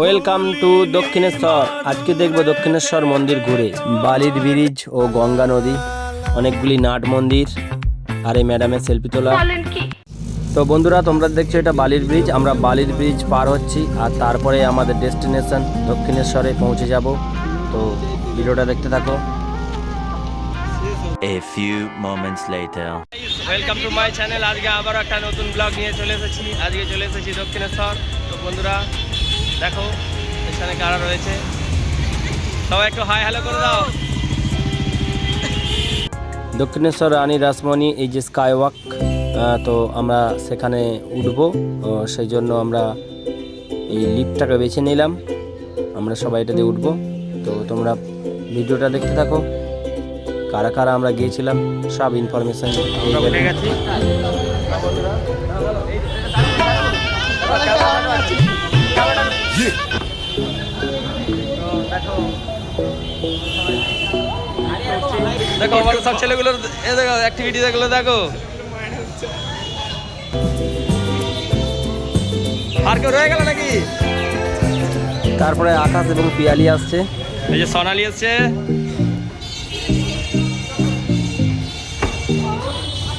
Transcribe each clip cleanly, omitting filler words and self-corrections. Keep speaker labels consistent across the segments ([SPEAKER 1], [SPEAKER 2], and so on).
[SPEAKER 1] Welcome to Dakshineswar. আজকে দেখব দক্ষিণেশ্বর মন্দির ঘুরে, বালির ব্রিজ ও গঙ্গা নদী, অনেকগুলি নাট মন্দির আর এই ম্যাডামের সেলফি তোলা। তো বন্ধুরা, তোমরা দেখছো এটা বালির ব্রিজ। আমরা বালির ব্রিজ পার হচ্ছি আর তারপরে আমাদের ডেস্টিনেশন দক্ষিণেশ্বরে পৌঁছে যাব। তো ভিডিওটা দেখতে থাকো।
[SPEAKER 2] A few moments later.
[SPEAKER 1] Welcome to my channel. আজকে আবার একটা নতুন ব্লগ নিয়ে চলে এসেছি। আজকে চলে এসেছি দক্ষিণেশ্বর। তো বন্ধুরা দেখো এখানে কারা রয়েছে, সবাই একটু হাই হ্যালো করে দাও। দক্ষিণেশ্বর রানী রাসমণি এই যে স্কাই ওয়াক, তো আমরা সেখানে উঠবো, সেই জন্য আমরা এই লিফটটাকে বেছে নিলাম। আমরা সবাই এটাতে উঠবো। তো তোমরা ভিডিওটা দেখতে থাকো। কারা কারা আমরা গিয়েছিলাম সব ইনফরমেশন আমরা উঠে গেছি। দেখো আমাদের সব ছেলেগুলোর দেখো অ্যাক্টিভিটি দেখলো, দেখো আর কেউ রয়ে গেল নাকি। তারপরে আকাশ এবং পিয়ালি আসছে, এই যে সোনালি আসছে।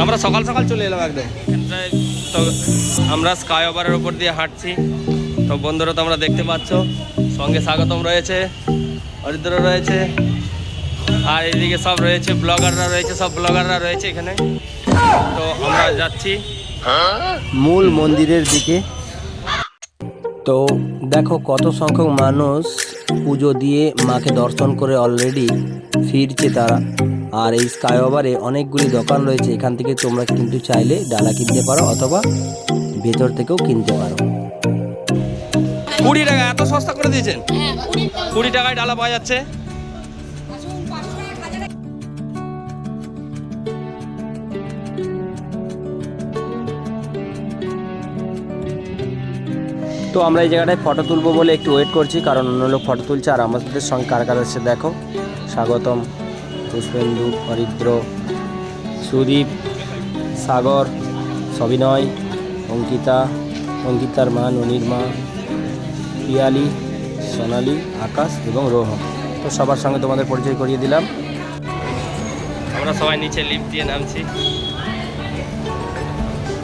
[SPEAKER 1] আমরা সকাল সকাল চলে এলাম একদম। তো আমরা স্কাই ওভারের উপর দিয়ে হাঁটছি। তো বন্ধুরা তোমরা দেখতে পাচ্ছ, সঙ্গে স্বাগতম রয়েছে, অরিদ্র রয়েছে, আর এদিকে সব রয়েছে ব্লগাররা রয়েছে, সব ব্লগাররা রয়েছে এখানে। তো আমরা যাচ্ছি মূল মন্দিরের দিকে। তো দেখো কত সংখ্যক মানুষ পুজো দিয়ে মাকে দর্শন করে অলরেডি ফিরছে তারা। আর এই স্কাই ওভারে অনেকগুলি দোকান রয়েছে, এখান থেকে তোমরা কিন্তু চাইলে ডালা কিনতে পারো অথবা ভেতর থেকেও কিনতে পারো। 20 টাকা এত সস্তা করে দিয়েছেন, 20 টাকায় ডালা পাওয়া যাচ্ছে। তো আমরা এই জায়গাটায় ফটো তুলবো বলে একটু ওয়েট করছি, কারণ অন্য লোক ফটো তুলছে। আর আমাদের সঙ্গে কার কার এসে দেখো, স্বাগতম, পুষ্পেন্দু, অরিদ্র, সুদীপ, সাগর, সবিনয়, অঙ্কিতা, অঙ্কিতার মা, ননির মা, পিয়ালি, সোনালি, আকাশ এবং রোহন। তো সবার সঙ্গে তোমাদের পরিচয় করিয়ে দিলাম। আমরা সবাই নিচে লিফট দিয়ে নামছি।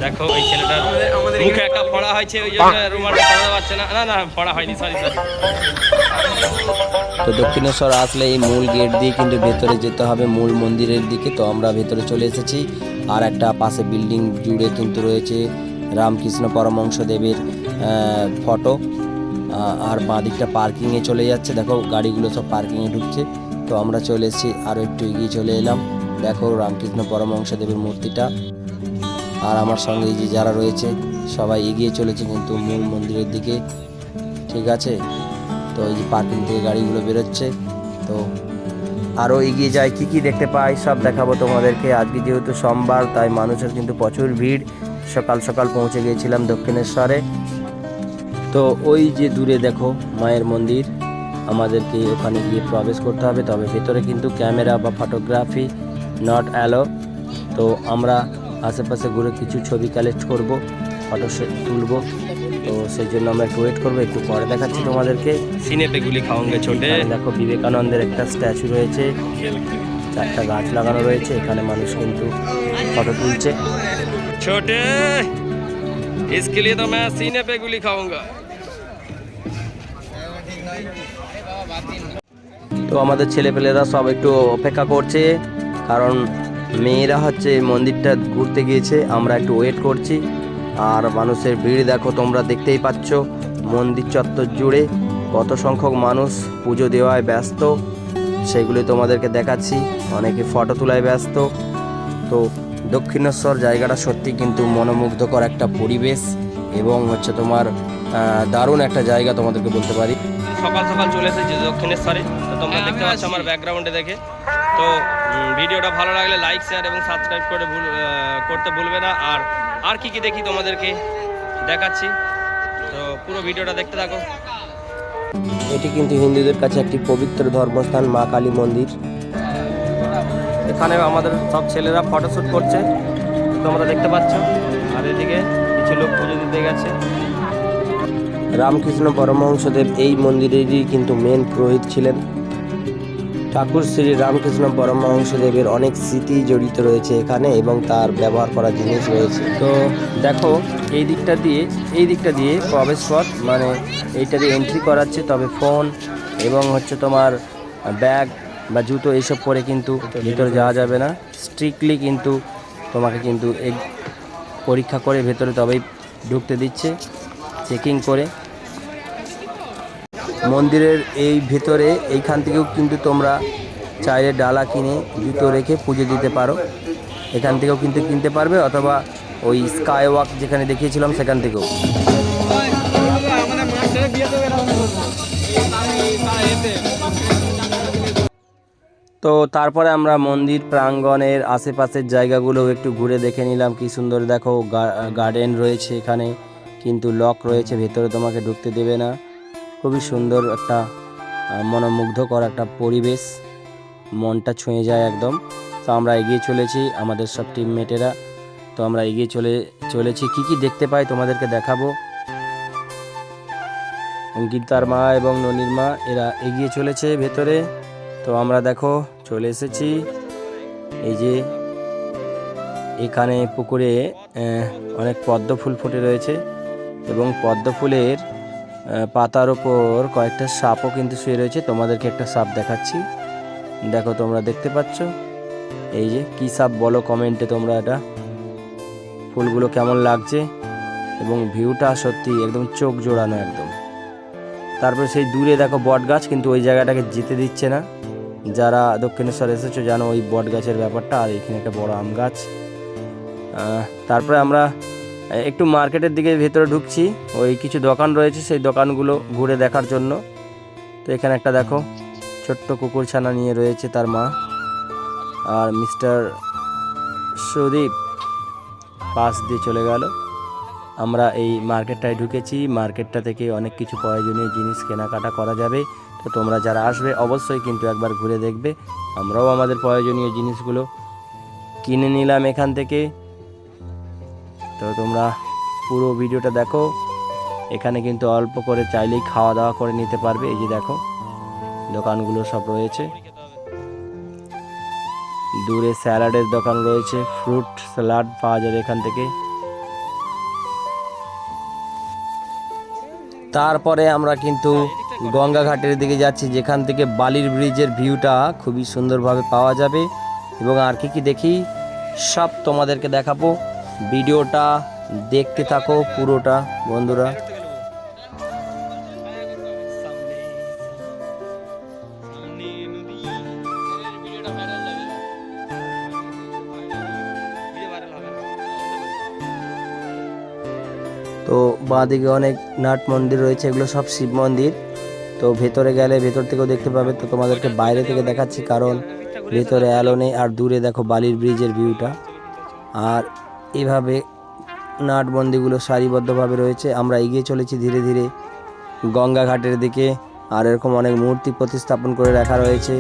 [SPEAKER 1] দেখো এই ছেলেটার মুখে একটা ফোড়া হয়েছে, ওই জন্য রুমালটা পড়া পারছে না। না না ফোড়া হয়নি, সরি সরি। তো দক্ষিণেশ্বর আসলে এই মূল গেট দিয়ে কিন্তু ভেতরে যেতে হবে মূল মন্দিরের দিকে। তো আমরা ভেতরে চলে এসেছি। আর একটা পাশে বিল্ডিং জুড়ে কিন্তু রয়েছে রামকৃষ্ণ পরমহংসদেবের ফটো। আর বাঁ দিকটা পার্কিংয়ে চলে যাচ্ছে, দেখো গাড়িগুলো সব পার্কিংয়ে ঢুকছে। তো আমরা চলে এসেছি, আরও একটু এগিয়ে চলে এলাম। দেখো রামকৃষ্ণ পরমহংসদেবের মূর্তিটা। আর আমার সঙ্গে এই যে যারা রয়েছে সবাই এগিয়ে চলেছে কিন্তু মূল মন্দিরের দিকে, ঠিক আছে। তো এই যে পার্কিং থেকে গাড়িগুলো বেরোচ্ছে। তো আরও এগিয়ে যায়, কি কি দেখতে পাই সব দেখাবো তোমাদেরকে। আজকে যেহেতু সোমবার, তাই মানুষের কিন্তু প্রচুর ভিড়। সকাল সকাল পৌঁছে গিয়েছিলাম দক্ষিণেশ্বরে। তো ওই যে দূরে দেখো মায়ের মন্দির, আমাদেরকে ওখানে গিয়ে প্রবেশ করতে হবে, তবে ভেতরে কিন্তু ক্যামেরা বা ফটোগ্রাফি নট অ্যালো। তো আমরা আশেপাশে ঘুরে কিছু ছবি কালেক্ট করব, ফটো তুলব। তো সেই জন্য আমরা একটু ওয়েট করবো, একটু পরে দেখাচ্ছি তোমাদেরকে। সিনে পে গুলি খাওয়াঙ্গে ছোটে। দেখো বিবেকানন্দের একটা স্ট্যাচু রয়েছে, 4টা গাছ লাগানো রয়েছে, এখানে মানুষ কিন্তু ফটো তুলছে। ছোটে इसके लिए तो मैं सीने पे गुली खाऊंगा। তো আমাদের ছেলেপেলেরা সব একটু অপেক্ষা করছে, কারণ মেয়েরা হচ্ছে মন্দিরটা ঘুরতে গিয়েছে। আমরা একটু ওয়েট করছি। আর মানুষের ভিড় দেখো, তোমরা দেখতেই পাচ্ছ মন্দির চত্বর জুড়ে কত সংখ্যক মানুষ পুজো দেওয়ায় ব্যস্ত, সেগুলি তোমাদেরকে দেখাচ্ছি। অনেকে ফটো তোলায় ব্যস্ত। তো দক্ষিণেশ্বর জায়গাটা সত্যি কিন্তু মনোমুগ্ধকর একটা পরিবেশ এবং হচ্ছে তোমার দারুণ একটা জায়গা, তোমাদেরকে বলতে পারি। সকাল সকাল চলে এসেছি দক্ষিণেশ্বরে। তো তোমরা দেখতে পাচ্ছ আমার ব্যাকগ্রাউন্ডে দেখে। তো ভিডিওটা ভালো লাগলে লাইক, শেয়ার এবং সাবস্ক্রাইব করতে ভুলবে না। আর কি কি দেখি তোমাদেরকে দেখাচ্ছি, তো পুরো ভিডিওটা দেখতে থাকো। এটি কিন্তু হিন্দুদের কাছে একটি পবিত্র ধর্মস্থান, মা কালী মন্দির। এখানে আমাদের সব ছেলেরা ফটোশ্যুট করছে, তোমরা দেখতে পাচ্ছ। আর এদিকে কিছু লোক পুজো দিতে গেছে। রামকৃষ্ণ পরমহংসদেব এই মন্দিরেরই কিন্তু মেন পুরোহিত ছিলেন। ঠাকুর শ্রী রামকৃষ্ণ পরমহংসদেবের অনেক স্মৃতি জড়িত রয়েছে এখানে এবং তার ব্যবহার করা জিনিস রয়েছে। তো দেখো এই দিকটা দিয়ে প্রবেশ পথ, মানে এইটা দিয়ে এন্ট্রি করাচ্ছে, তবে ফোন এবং হচ্ছে তোমার ব্যাগ বা জুতো এইসব পরে কিন্তু ভিতরে যাওয়া যাবে না। স্ট্রিক্টলি কিন্তু তোমাকে কিন্তু পরীক্ষা করে ভেতরে তবেই ঢুকতে দিচ্ছে, চেকিং করে। মন্দিরের এই ভেতরে এইখান থেকেও কিন্তু তোমরা চাইলে ডালা কিনে জুতো রেখে পুজো দিতে পারো। এখান থেকেও কিন্তু কিনতে পারবে, অথবা ওই স্কাই ওয়াক যেখানে দেখিয়েছিলাম সেখান থেকেও। তো তারপরে আমরা মন্দির প্রাঙ্গণের আশেপাশের জায়গাগুলো একটু ঘুরে দেখে নিলাম। কি সুন্দর দেখো, গার্ডেন রয়েছে এখানে, কিন্তু লক রয়েছে, ভেতরে তোমাকে ঢুকতে দেবে না। খুবই সুন্দর একটা মনোমুগ্ধকর একটা পরিবেশ, মনটা ছুঁয়ে যায় একদম। তো আমরা এগিয়ে চলেছি, আমাদের সব টিমমেটেরা। তো আমরা এগিয়ে চলেছি, কি দেখতে পাই তোমাদেরকে দেখাবো। অঙ্কিতার মা এবং ননির মা এরা এগিয়ে চলেছে ভেতরে। তো আমরা দেখো চলে এসেছি। এই যে এখানে পুকুরে অনেক পদ্ম ফুল ফুটে রয়েছে এবং পদ্ম ফুলের পাতার ওপর কয়েকটা সাপও কিন্তু শুয়ে রয়েছে। তোমাদেরকে একটা সাপ দেখাচ্ছি, দেখো তোমরা দেখতে পাচ্ছ। এই যে কি সাপ বলো কমেন্টে তোমরা, এটা ফুলগুলো কেমন লাগছে এবং ভিউটা সত্যি একদম চোখ জোড়ানো একদম। তারপরে সেই দূরে দেখো বট গাছ, কিন্তু ওই জায়গাটাকে যেতে দিচ্ছে না। যারা দক্ষিণেশ্বর এসেছো জানো ওই বট গাছের ব্যাপারটা। আর এখানে একটা বড় আম গাছ। তারপরে আমরা একটু মার্কেটের দিকে ভেতরে ঢুকছি, ওই কিছু দোকান রয়েছে সেই দোকানগুলো ঘুরে দেখার জন্য। তো এখানে একটা দেখো ছোট্ট কুকুর ছানা নিয়ে রয়েছে তার মা, আর মিস্টার সুদীপ পাশ দিয়ে চলে গেল। আমরা এই মার্কেটটায় ঢুকেছি, মার্কেটটা থেকে অনেক কিছু প্রয়োজনীয় জিনিস কেনাকাটা করা যাবে। তো তোমরা যারা আসবে অবশ্যই কিন্তু একবার ঘুরে দেখবে। আমরাও আমাদের প্রয়োজনীয় জিনিসগুলো কিনে নিলাম এখান থেকে। তো তোমরা পুরো ভিডিওটা দেখো। এখানে কিন্তু অল্প করে চাইলেই খাওয়া দাওয়া করে নিতে পারবে। এই যে দেখো দোকানগুলো সব রয়েছে, দূরে স্যালাডের দোকান রয়েছে, ফ্রুট স্যালাড পাওয়া যাবে এখান থেকে। তারপরে আমরা কিন্তু গঙ্গা ঘাটের দিকে যাচ্ছি, যেখান থেকে বালির ব্রিজের ভিউটা খুবই সুন্দরভাবে পাওয়া যাবে। এবং আর কি দেখি সব তোমাদেরকে দেখাবো। ভিডিওটা দেখতে থাকো পুরোটা বন্ধুরা। তো বাঁদিকে অনেক নাট মন্দির রয়েছে, এগুলো সব শিব মন্দির। তো ভেতরে গেলে ভেতর থেকেও দেখতে পাবে। তো তোমাদেরকে বাইরে থেকে দেখাচ্ছি কারণ ভেতরে অ্যালো নেই। আর দূরে দেখো বালির ব্রিজের ভিউটা। আর এভাবে নাট মন্দিরগুলো সারিবদ্ধভাবে রয়েছে। আমরা এগিয়ে চলেছি ধীরে ধীরে গঙ্গা ঘাটের দিকে। আর এরকম অনেক মূর্তি প্রতিস্থাপন করে রাখা রয়েছে।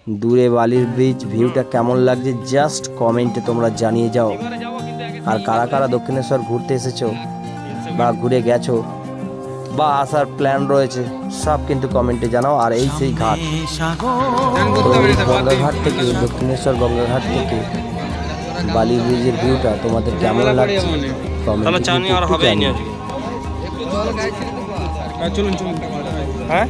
[SPEAKER 1] দূরে বালির ব্রিজ, ভিউটা কেমন লাগছে জাস্ট কমেন্টে তোমরা জানিয়ে যাও। আর কারা কারা দক্ষিণেশ্বর ঘুরতে এসেছো বা ঘুরে গেছো বা আসার প্ল্যান রয়েছে সব কিন্তু কমেন্টে জানাও। আর এই সেই ঘাট, গঙ্গা ঘাট থেকে দক্ষিণেশ্বর গঙ্গা ঘাট থেকে বালি ব্রিজের ভিউটা তোমাদের কেমন লাগছে কমেন্টে জানিও। হ্যাঁ,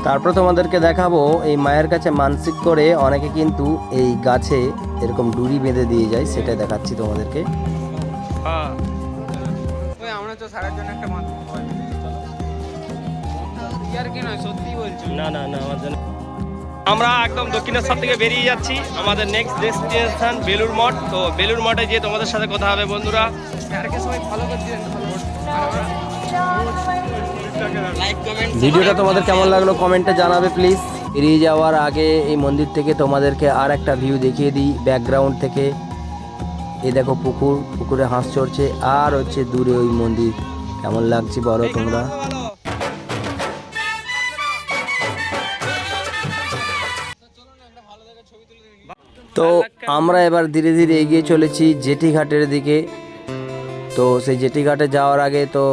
[SPEAKER 1] তারপর তোমাদেরকে দেখাবো এই মায়ের কাছে মানসিক করে অনেকে কিন্তু এই গাছে এরকম ডুরি বেঁধে দিয়ে যায়, সেটা দেখাচ্ছি তোমাদেরকে।
[SPEAKER 3] আমরা একদম দক্ষিণেশ্বর থেকে বেরিয়ে যাচ্ছি, আমাদের নেক্সট ডেস্টিনেশন বেলুর মঠ। তো বেলুর মঠে গিয়ে তোমাদের সাথে কথা হবে বন্ধুরা।
[SPEAKER 1] ভিডিওটা তোমাদের কেমন লাগলো কমেন্টে জানাবে প্লিজ। বেরিয়ে যাওয়ার আগে এই মন্দির থেকে তোমাদেরকে আর একটা ভিউ দেখিয়ে দিই ব্যাকগ্রাউন্ড থেকে। এই দেখো পুকুর, পুকুরে হাঁস চড়ছে, আর হচ্ছে দূরে ওই মন্দির। কেমন লাগছে বলো তোমরা। তো আমরা এবার ধীরে ধীরে এগিয়ে চলেছি জেটি ঘাটের দিকে। তো সেই জেটি ঘাটে যাওয়ার আগে তো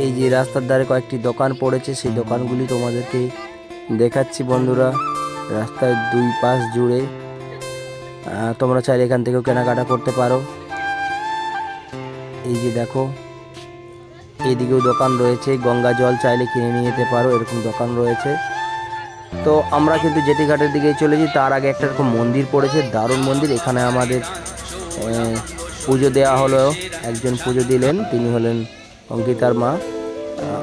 [SPEAKER 1] এই যে রাস্তার ধারে কয়েকটি দোকান পড়েছে, সেই দোকানগুলি তোমাদেরকে দেখাচ্ছি বন্ধুরা। রাস্তার দুই পাশ জুড়ে তোমরা চাইলে এখান থেকেও কেনাকাটা করতে পারো। এই যে দেখো, এইদিকেও দোকান রয়েছে, গঙ্গা জল চাইলে কিনে নিয়ে যেতে পারো, এরকম দোকান রয়েছে। তো আমরা কিন্তু জেটি ঘাটের দিকেই চলেছি। তার আগে একটা এরকম মন্দির পড়েছে, দারুণ মন্দির। এখানে আমাদের পুজো দেওয়া হলো, একজন পুজো দিলেন, তিনি হলেন অঙ্কিতার মা।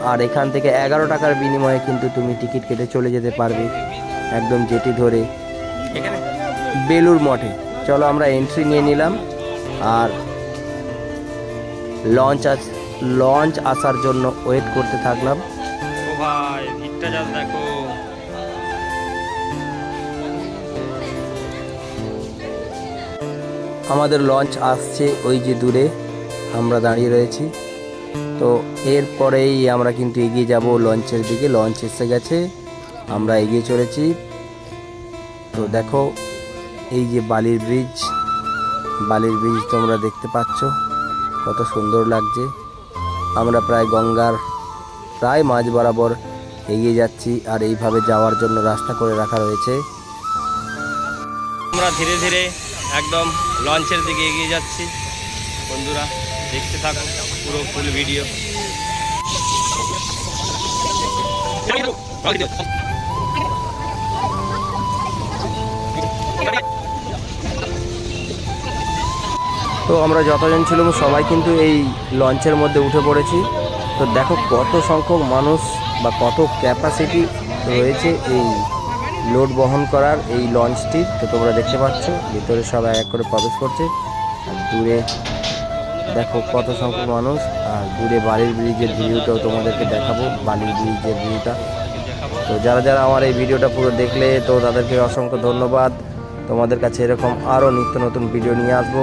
[SPEAKER 1] আর এখান থেকে 11 টাকার বিনিময়ে কিন্তু তুমি টিকিট কেটে চলে যেতে পারবে একদম জেটি ধরে বেলুর মঠে। চলো আমরা এন্ট্রি নিয়ে নিলাম আর লঞ্চ আসার জন্য ওয়েট করতে থাকলাম।
[SPEAKER 3] ও ভাই ভিড়টা যা দেখো।
[SPEAKER 1] আমাদের লঞ্চ আসছে ওই যে দূরে, আমরা দাঁড়িয়ে রয়েছি। তো এরপরেই আমরা কিন্তু এগিয়ে যাব লঞ্চের দিকে। লঞ্চ এসে গেছে, আমরা এগিয়ে চলেছি। তো দেখো এই যে বালির ব্রিজ তোমরা দেখতে পাচ্ছ, কত সুন্দর লাগছে। আমরা প্রায় গঙ্গার মাঝ বরাবর এগিয়ে যাচ্ছি, আর এইভাবে যাওয়ার জন্য রাস্তা করে রাখা রয়েছে।
[SPEAKER 3] আমরা ধীরে ধীরে একদম লঞ্চের দিকে এগিয়ে যাচ্ছি বন্ধুরা, দেখতে থাকো পুরো ফুল ভিডিও।
[SPEAKER 1] তো আমরা যতজন ছিলাম সবাই কিন্তু এই লঞ্চের মধ্যে উঠে পড়েছি। তো দেখো কত সংখ্যক মানুষ বা কত ক্যাপাসিটি রয়েছে এই লোড বহন করার এই লঞ্চটির। তো তোমরা দেখতে পাচ্ছ ভিতরে সব এক করে প্রবেশ করছে। আর দূরে দেখো কত সংখ্যক মানুষ, আর দূরে বালির ব্রিজের ভিউটাও তোমাদেরকে দেখাবো, বালির ব্রিজের ভিউটা। তো যারা যারা আমার এই ভিডিওটা পুরো দেখলে তো তাদেরকে অসংখ্য ধন্যবাদ। তোমাদের কাছে এরকম আরও নিত্য নতুন ভিডিও নিয়ে আসবো।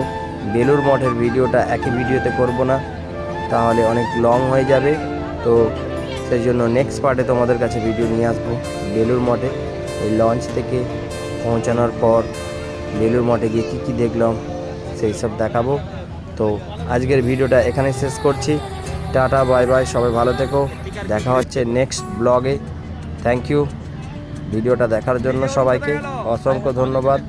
[SPEAKER 1] বেলুর মঠের ভিডিওটা একই ভিডিওতে করব না, তাহলে অনেক লং হয়ে যাবে। তো সেই জন্য নেক্সট পার্টে তোমাদের কাছে ভিডিও নিয়ে আসবো বেলুর মঠে। এই লঞ্চ থেকে পৌঁছানোর পর বেলুর মঠে গিয়ে কী কী দেখলাম সেই সব দেখাবো। তো আজকের ভিডিওটা এখানে শেষ করছি। টাটা বাই বাই, সবাই ভালো থেকো, দেখা হচ্ছে নেক্সট ব্লগে। থ্যাংক ইউ ভিডিওটা দেখার জন্য সবাইকে অসংখ্য ধন্যবাদ।